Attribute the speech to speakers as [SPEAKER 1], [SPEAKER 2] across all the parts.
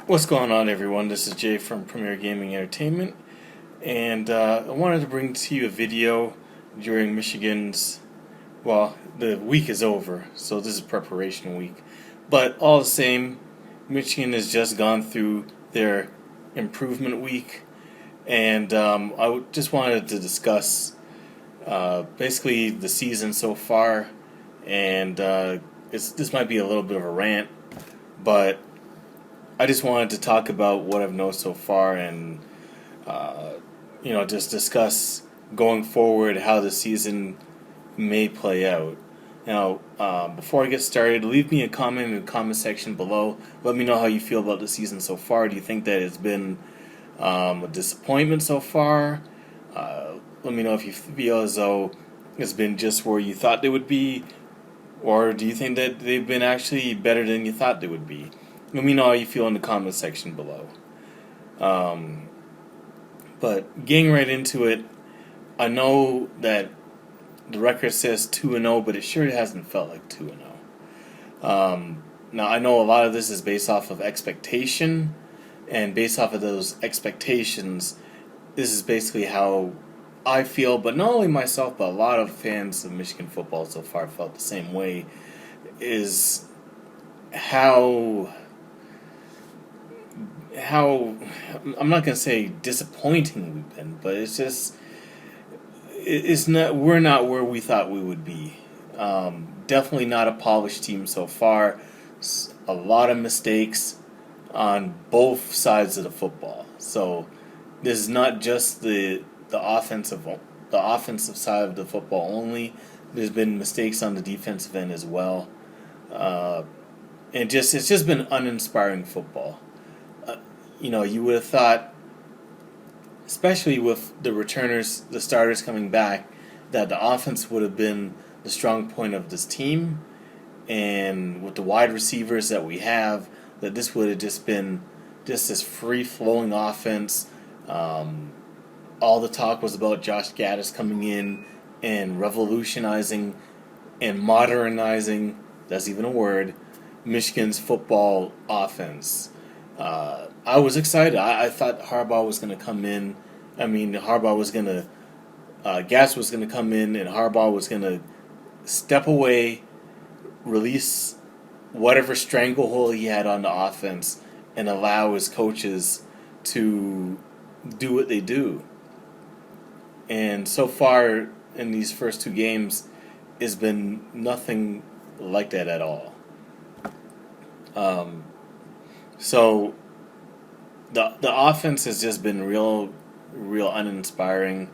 [SPEAKER 1] What's going on, everyone? This is Jay from Premier Gaming Entertainment, and I wanted to bring to you a video during Michigan's. Well, the week is over, so this is preparation week. But all the same, Michigan has just gone through their improvement week, and just wanted to discuss basically the season so far, and this might be a little bit of a rant, but I just wanted to talk about what I've known so far and, just discuss going forward how the season may play out. Now, before I get started, leave me a comment in the comment section below. Let me know how you feel about the season so far. Do you think that it's been a disappointment so far? Let me know if you feel as though it's been just where you thought they would be, or do you think that they've been actually better than you thought they would be? Let me know how you feel in the comment section below. But getting right into it, I know that the record says 2-0, but it sure hasn't felt like 2-0. Now, I know a lot of this is based off of expectation, and based off of those expectations, this is basically how I feel, but not only myself, but a lot of fans of Michigan football so far felt the same way, is how I'm not gonna say disappointing we've been, but it's just it's not we're not where we thought we would be. Definitely not a polished team so far. A lot of mistakes on both sides of the football. So this is not just the offensive side of the football only. There's been mistakes on the defensive end as well. It's just been uninspiring football. You would have thought, especially with the returners, the starters coming back, that the offense would have been the strong point of this team, and with the wide receivers that we have, that this would have just been just this free-flowing offense. All the talk was about Josh Gaddis coming in and revolutionizing and modernizing, that's even a word, Michigan's football offense. I was excited. I thought Harbaugh was going to come in. Harbaugh was going to, Gas was going to come in, and Harbaugh was going to step away, release whatever stranglehold he had on the offense, and allow his coaches to do what they do. And so far in these first two games, it's been nothing like that at all. So the offense has just been real uninspiring.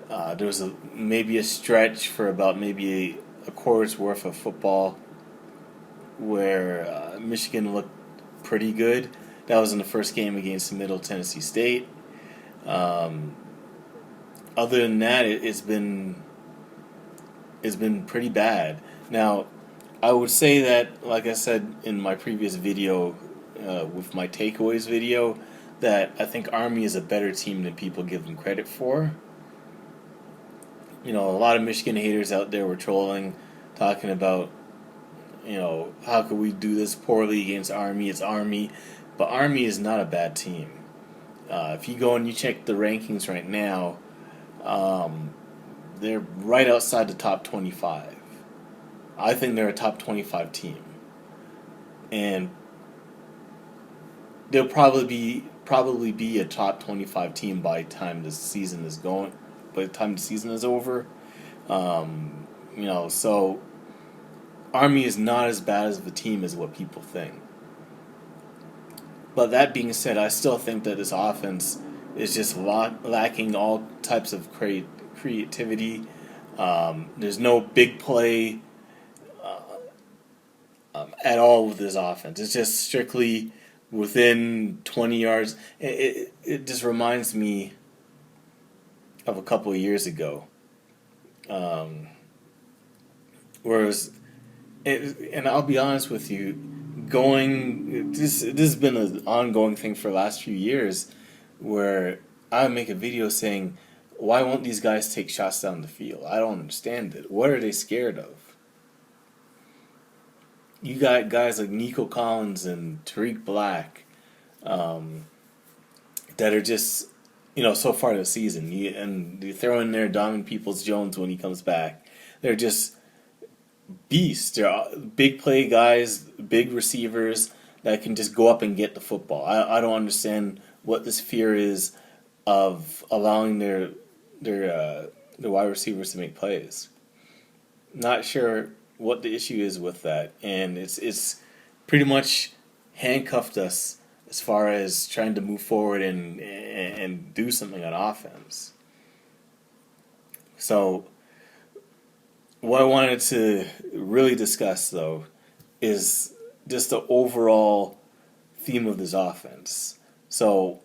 [SPEAKER 1] There was maybe a stretch for about maybe a quarter's worth of football where Michigan looked pretty good. That was in the first game against Middle Tennessee State. Other than that, it's been pretty bad. Now, I would say that, like I said in my previous video, with my takeaways video, that I think Army is a better team than people give them credit for. A lot of Michigan haters out there were trolling, talking about, how could we do this poorly against Army? It's Army. But Army is not a bad team. If you go and you check the rankings right now, they're right outside the top 25. I think they're a top 25 team. And they'll probably be a top 25 team by the time the season is over. So Army is not as bad as the team as what people think. But that being said, I still think that this offense is just lacking all types of creativity. There's no big play at all with this offense. It's just strictly within 20 yards. It just reminds me of a couple of years ago. And I'll be honest with you, this has been an ongoing thing for the last few years, where I make a video saying, why won't these guys take shots down the field? I don't understand it. What are they scared of? You got guys like Nico Collins and Tariq Black um, that are just, so far this season. And you throw in there Donovan Peoples-Jones when he comes back. They're just beasts. They're big play guys, big receivers that can just go up and get the football. I don't understand what this fear is of allowing their wide receivers to make plays. Not sure what the issue is with that, and it's pretty much handcuffed us as far as trying to move forward and do something on offense. So what I wanted to really discuss, though, is just the overall theme of this offense. So,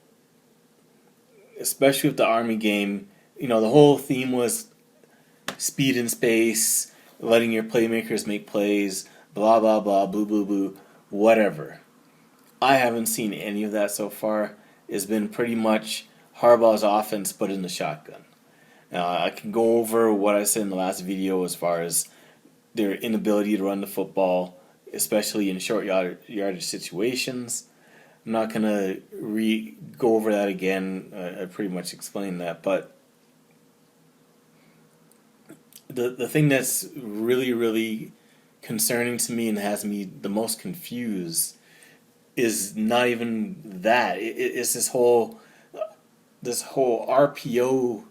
[SPEAKER 1] especially with the Army game, the whole theme was speed in space, letting your playmakers make plays, blah, blah, blah, blue, blue, blue, whatever. I haven't seen any of that so far. It's been pretty much Harbaugh's offense, but in the shotgun. I can go over what I said in the last video as far as their inability to run the football, especially in short yardage situations. I'm not going to go over that again. I pretty much explained that. But the thing that's really, really concerning to me and has me the most confused is not even that. It's this whole RPO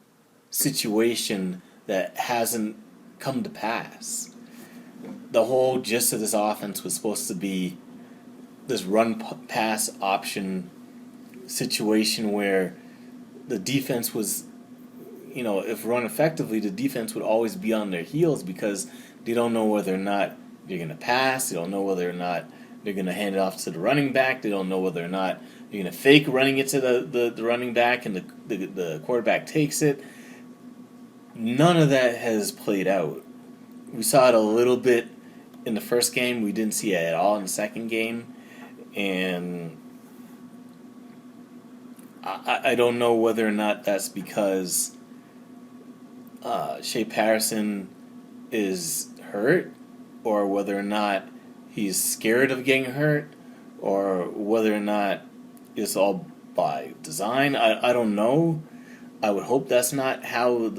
[SPEAKER 1] situation that hasn't come to pass. The whole gist of this offense was supposed to be this run-pass option situation where the defense was, if run effectively, the defense would always be on their heels because they don't know whether or not they're going to pass. They don't know whether or not they're going to hand it off to the running back. They don't know whether or not they're going to fake running it to the running back and the quarterback takes it. None of that has played out. We saw it a little bit in the first game. We didn't see it at all in the second game. And I don't know whether or not that's because Shea Patterson is hurt, or whether or not he's scared of getting hurt, or whether or not it's all by design. I don't know. I would hope that's not how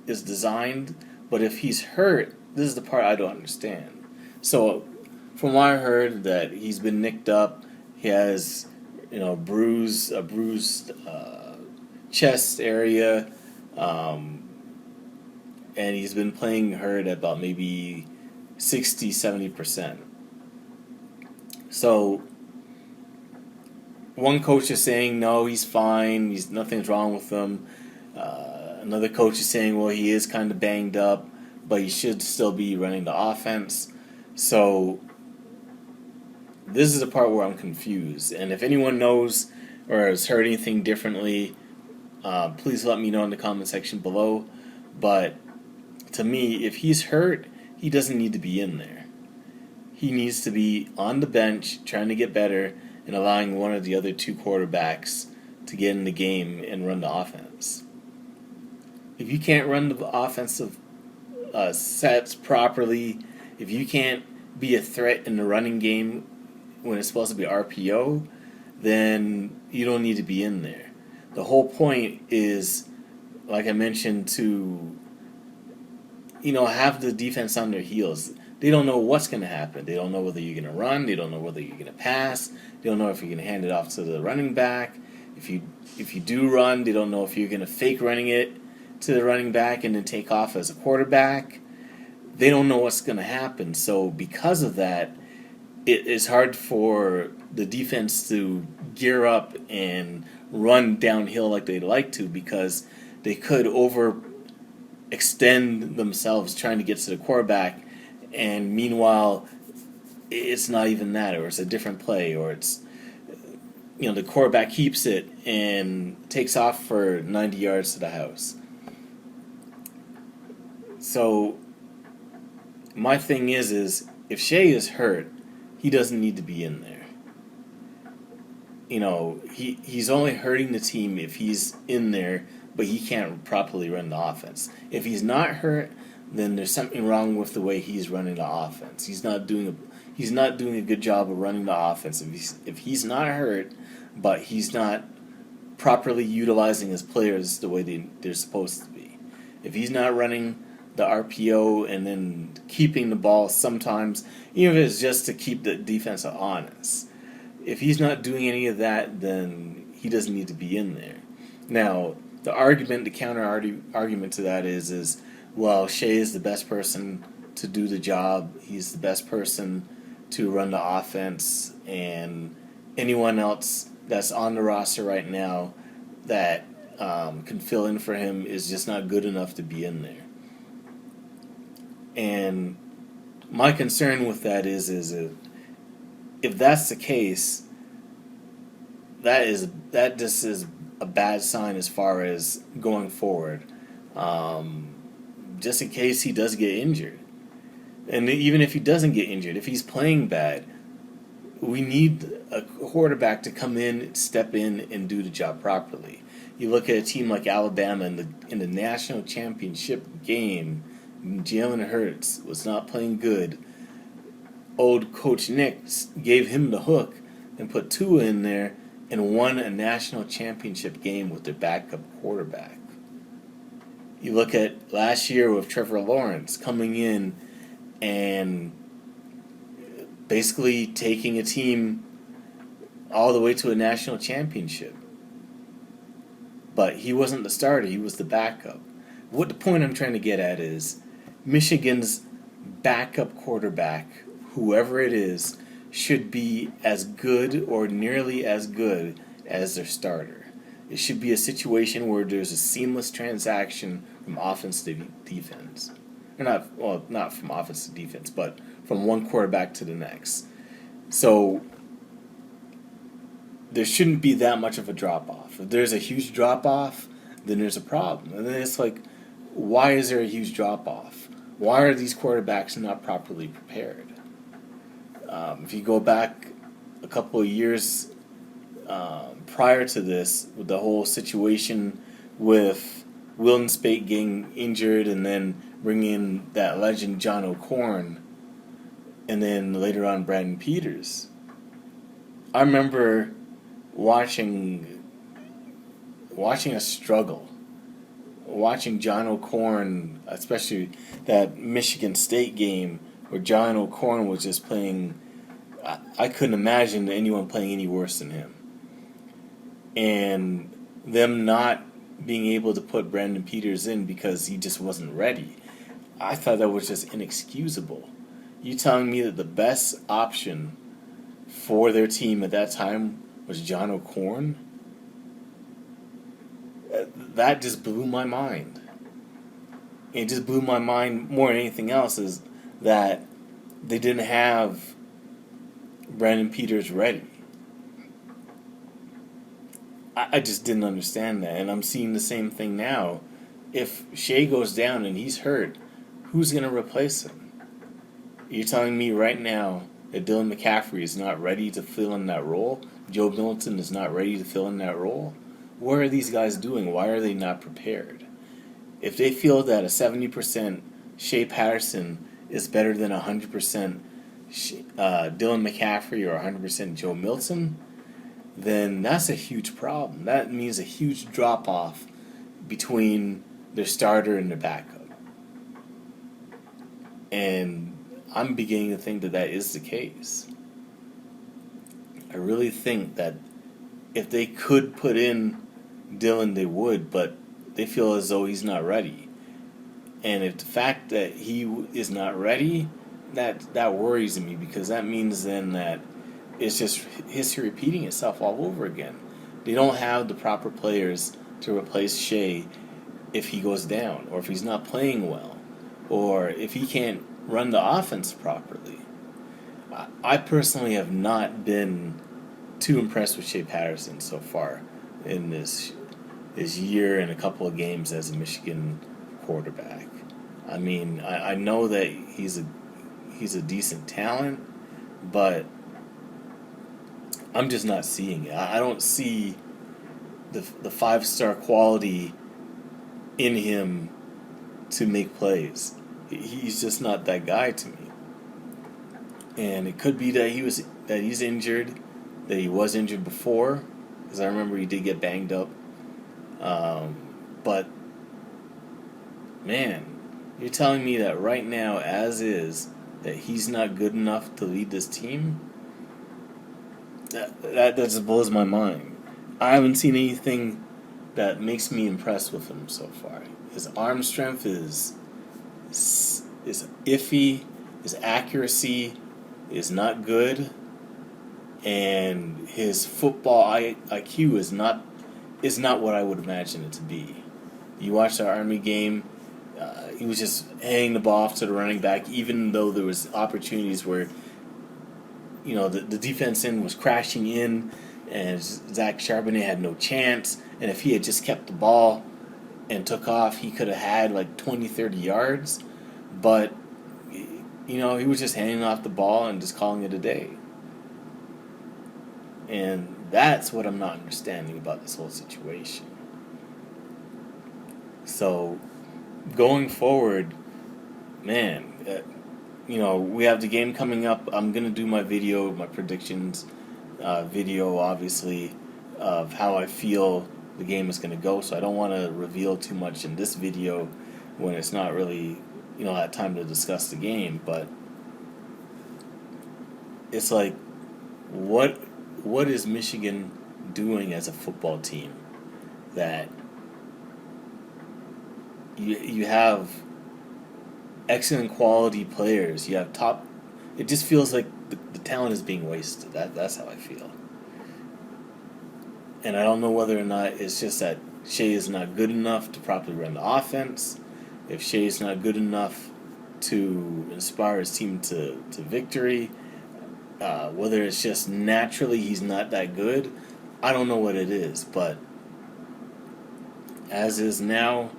[SPEAKER 1] is designed. But if he's hurt, this is the part I don't understand. So, from what I heard, that he's been nicked up. He has, a bruised chest area, and he's been playing hurt at about maybe 60-70%. So, one coach is saying, no, he's fine, nothing's wrong with him. Another coach is saying, well, he is kind of banged up, but he should still be running the offense. So, this is the part where I'm confused. And if anyone knows or has heard anything differently, please let me know in the comment section below. But to me, if he's hurt, he doesn't need to be in there. He needs to be on the bench trying to get better and allowing one of the other two quarterbacks to get in the game and run the offense. If you can't run the offensive sets properly, if you can't be a threat in the running game when it's supposed to be RPO, then you don't need to be in there. The whole point is, like I mentioned, to have the defense on their heels. They don't know what's going to happen. They don't know whether you're going to run. They don't know whether you're going to pass. They don't know if you're going to hand it off to the running back. If you do run, they don't know if you're going to fake running it to the running back and then take off as a quarterback. They don't know what's going to happen. So because of that, it is hard for the defense to gear up and run downhill like they'd like to, because they could overextend themselves trying to get to the quarterback, and meanwhile it's not even that, or it's a different play, or it's the quarterback keeps it and takes off for 90 yards to the house. So my thing is if Shea is hurt, he doesn't need to be in there. He's only hurting the team if he's in there, but he can't properly run the offense. If he's not hurt, then there's something wrong with the way he's running the offense. He's not doing a good job of running the offense. If he's not hurt, but he's not properly utilizing his players the way they're supposed to be. If he's not running the RPO and then keeping the ball sometimes, even if it's just to keep the defense honest, if he's not doing any of that, then he doesn't need to be in there. Now, the counter argument to that is, well, Shea is the best person to do the job. He's the best person to run the offense, and anyone else that's on the roster right now that can fill in for him is just not good enough to be in there. And my concern with that is if that's the case, that just is a bad sign as far as going forward. Just in case he does get injured, and even if he doesn't get injured, if he's playing bad, we need a quarterback to come in, step in, and do the job properly. You look at a team like Alabama in the national championship game. Jalen Hurts was not playing good. Old Coach Nick gave him the hook and put Tua in there and won a national championship game with their backup quarterback. You look at last year with Trevor Lawrence coming in and basically taking a team all the way to a national championship. But he wasn't the starter, he was the backup. What the point I'm trying to get at is Michigan's backup quarterback, whoever it is, should be as good or nearly as good as their starter. It should be a situation where there's a seamless transaction from offense to defense. Or not from offense to defense, but from one quarterback to the next. So there shouldn't be that much of a drop-off. If there's a huge drop-off, then there's a problem. And then it's like, why is there a huge drop-off? Why are these quarterbacks not properly prepared? If you go back a couple of years prior to this, with the whole situation with Wilton Spate getting injured and then bringing in that legend John O'Korn, and then later on Brandon Peters, I remember watching a struggle. Watching John O'Korn, especially that Michigan State game where John O'Korn was just playing, I couldn't imagine anyone playing any worse than him. And them not being able to put Brandon Peters in because he just wasn't ready, I thought that was just inexcusable. You telling me that the best option for their team at that time was John O'Korn? That just blew my mind. It just blew my mind more than anything else is that they didn't have Brandon Peters ready. I just didn't understand that, and I'm seeing the same thing now. If Shea goes down and he's hurt, who's going to replace him? You're telling me right now that Dylan McCaffrey is not ready to fill in that role? Joe Milton is not ready to fill in that role? What are these guys doing? Why are they not prepared? If they feel that a 70% Shea Patterson is better than 100% Dylan McCaffrey or 100% Joe Milton, then that's a huge problem. That means a huge drop-off between their starter and their backup. And I'm beginning to think that that is the case. I really think that if they could put in Dylan, they would, but they feel as though he's not ready. And if the fact that he is not ready, that worries me, because that means then that it's just history repeating itself all over again. They don't have the proper players to replace Shea if he goes down, or if he's not playing well, or if he can't run the offense properly. I personally have not been too impressed with Shea Patterson so far in this year and a couple of games as a Michigan quarterback. I mean, I know that he's a decent talent, but I'm just not seeing it. I don't see the 5-star quality in him to make plays. He's just not that guy to me. And it could be that he's injured, that he was injured before, because I remember he did get banged up. But man, you're telling me that right now, as is, that he's not good enough to lead this team? That just blows my mind. I haven't seen anything that makes me impressed with him so far. His arm strength is iffy. His accuracy is not good, and his football IQ is not what I would imagine it to be. You watch the Army game. He was just handing the ball off to the running back, even though there was opportunities where the defense end was crashing in, and Zach Charbonnet had no chance. And if he had just kept the ball and took off, he could have had like 20, 30 yards. But he was just handing off the ball and just calling it a day. And that's what I'm not understanding about this whole situation. So, going forward, man, we have the game coming up. I'm going to do my video, my predictions video, obviously, of how I feel the game is going to go. So I don't want to reveal too much in this video when it's not really, that time to discuss the game. But it's like, what is Michigan doing as a football team that you have excellent quality players, you have top, it just feels like the talent is being wasted. That's how I feel. And I don't know whether or not it's just that Shea is not good enough to properly run the offense, if Shea is not good enough to inspire his team to victory, whether it's just naturally he's not that good. I don't know what it is, but as is now,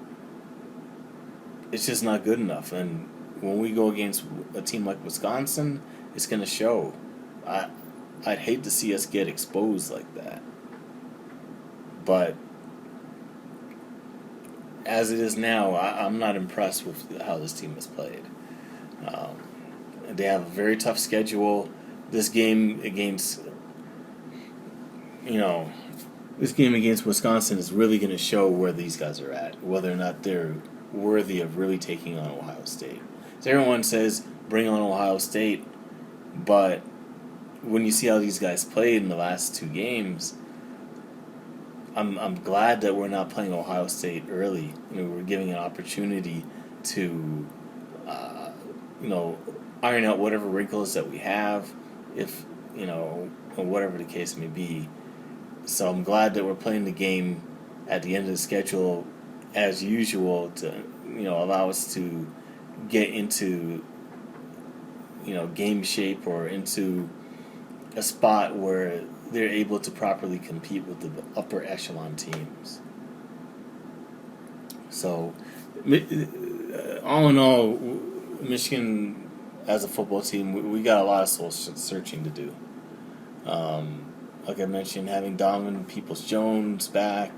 [SPEAKER 1] it's just not good enough. And when we go against a team like Wisconsin, it's going to show. I'd hate to see us get exposed like that. But as it is now, I'm not impressed with how this team has played. They have a very tough schedule. This game against Wisconsin is really going to show where these guys are at, whether or not they're worthy of really taking on Ohio State. So everyone says bring on Ohio State, but when you see how these guys played in the last two games, I'm glad that we're not playing Ohio State early. We're giving an opportunity to iron out whatever wrinkles that we have, if or whatever the case may be. So I'm glad that we're playing the game at the end of the schedule as usual to allow us to get into game shape or into a spot where they're able to properly compete with the upper echelon teams. So all in all, Michigan as a football team, we got a lot of soul searching to do. Like I mentioned, having Donovan Peoples-Jones back,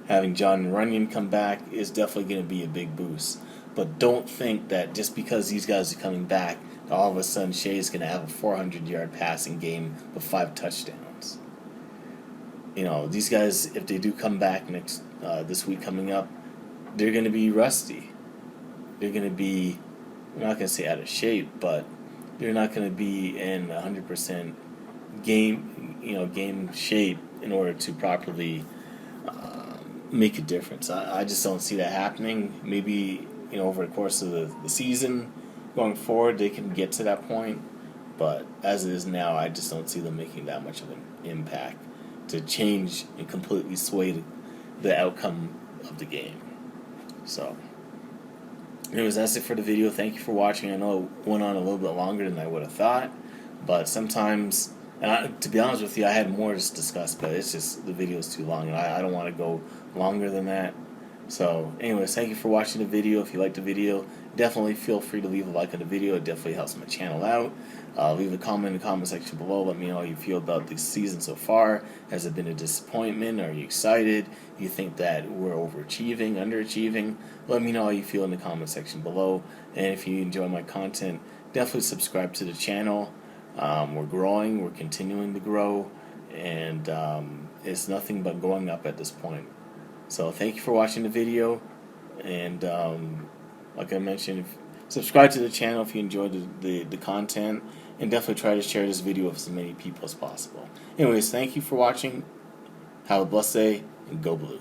[SPEAKER 1] having John Runyon come back is definitely going to be a big boost. But don't think that just because these guys are coming back, that all of a sudden Shea's going to have a 400-yard passing game with 5 touchdowns. These guys, if they do come back this week coming up, they're going to be rusty. They're going to be, I'm not going to say out of shape, but they're not going to be in 100% game shape in order to properly make a difference. I just don't see that happening. Maybe over the course of the season going forward they can get to that point, but as it is now, I just don't see them making that much of an impact to change and completely sway the outcome of the game. So anyways, that's it for the video. Thank you for watching. I know it went on a little bit longer than I would have thought, but sometimes, to be honest with you, I had more to discuss, but it's just the video is too long, and I don't want to go longer than that. So anyways, thank you for watching the video. If you liked the video, definitely feel free to leave a like on the video. It definitely helps my channel out. Leave a comment in the comment section below. Let me know how you feel about this season so far. Has it been a disappointment? Are you excited? You think that we're overachieving, underachieving? Let me know how you feel in the comment section below. And if you enjoy my content, definitely subscribe to the channel. We're growing. We're continuing to grow. And is nothing but going up at this point. So thank you for watching the video, and like I mentioned, subscribe to the channel if you enjoyed the content, and definitely try to share this video with as many people as possible. Anyways, thank you for watching. Have a blessed day, and go blue.